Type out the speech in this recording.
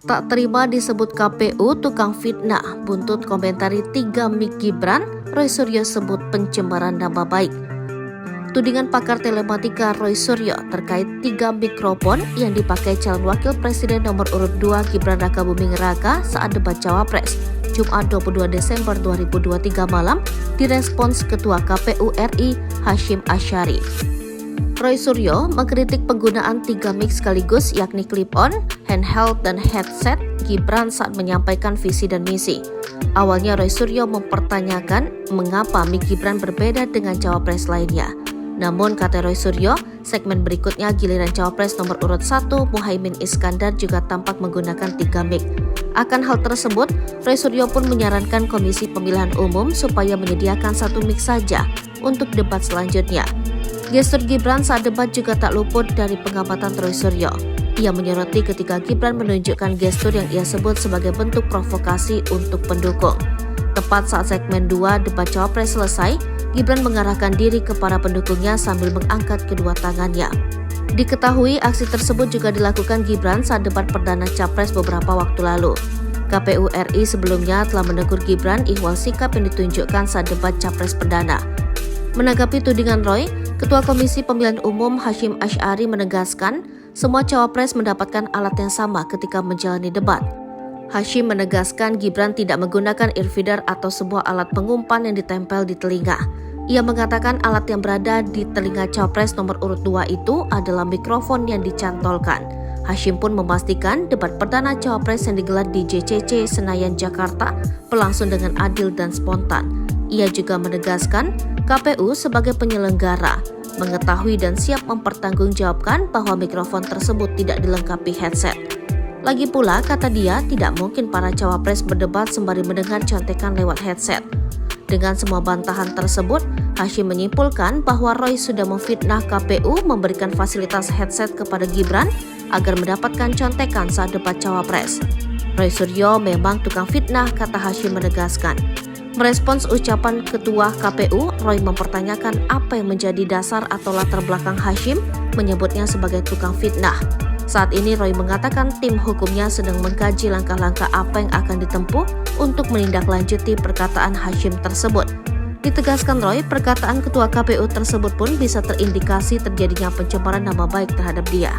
Tak terima disebut KPU tukang fitnah, buntut komentari 3 mik Gibran, Roy Suryo sebut pencemaran nama baik. Tudingan pakar telematika Roy Suryo terkait 3 mikrofon yang dipakai calon wakil presiden nomor urut 2 Gibran Rakabuming Raka saat debat Cawapres, Jumat 22 Desember 2023 malam, direspons Ketua KPU RI Hasyim Asyari. Roy Suryo mengkritik penggunaan 3 mic sekaligus yakni clip-on, handheld, dan headset Gibran saat menyampaikan visi dan misi. Awalnya Roy Suryo mempertanyakan mengapa mic Gibran berbeda dengan cawapres lainnya. Namun kata Roy Suryo, segmen berikutnya giliran cawapres nomor urut 1 Muhaimin Iskandar juga tampak menggunakan 3 mic. Akan hal tersebut, Roy Suryo pun menyarankan Komisi Pemilihan Umum supaya menyediakan 1 mic saja untuk debat selanjutnya. Gestur Gibran saat debat juga tak luput dari pengamatan Roy Suryo. Ia menyoroti ketika Gibran menunjukkan gestur yang ia sebut sebagai bentuk provokasi untuk pendukung. Tepat saat segmen 2 debat Cawapres selesai, Gibran mengarahkan diri ke para pendukungnya sambil mengangkat kedua tangannya. Diketahui aksi tersebut juga dilakukan Gibran saat debat perdana Capres beberapa waktu lalu. KPU RI sebelumnya telah menegur Gibran ihwal sikap yang ditunjukkan saat debat Capres perdana. Menanggapi tudingan Roy, Ketua Komisi Pemilihan Umum Hasyim Asyari menegaskan semua cawapres mendapatkan alat yang sama ketika menjalani debat. Hasyim menegaskan Gibran tidak menggunakan earfeeder atau sebuah alat pengumpan yang ditempel di telinga. Ia mengatakan alat yang berada di telinga cawapres nomor urut 2 itu adalah mikrofon yang dicantolkan. Hasyim pun memastikan debat perdana cawapres yang digelar di JCC Senayan Jakarta berlangsung dengan adil dan spontan. Ia juga menegaskan KPU sebagai penyelenggara mengetahui dan siap mempertanggungjawabkan bahwa mikrofon tersebut tidak dilengkapi headset. Lagi pula, kata dia, tidak mungkin para cawapres berdebat sembari mendengar contekan lewat headset. Dengan semua bantahan tersebut, Hasyim menyimpulkan bahwa Roy sudah memfitnah KPU memberikan fasilitas headset kepada Gibran agar mendapatkan contekan saat debat cawapres. Roy Suryo memang tukang fitnah, kata Hasyim menegaskan. Merespons ucapan Ketua KPU, Roy mempertanyakan apa yang menjadi dasar atau latar belakang Hasyim menyebutnya sebagai tukang fitnah. Saat ini Roy mengatakan tim hukumnya sedang mengkaji langkah-langkah apa yang akan ditempuh untuk menindaklanjuti perkataan Hasyim tersebut. Ditegaskan Roy, perkataan Ketua KPU tersebut pun bisa terindikasi terjadinya pencemaran nama baik terhadap dia.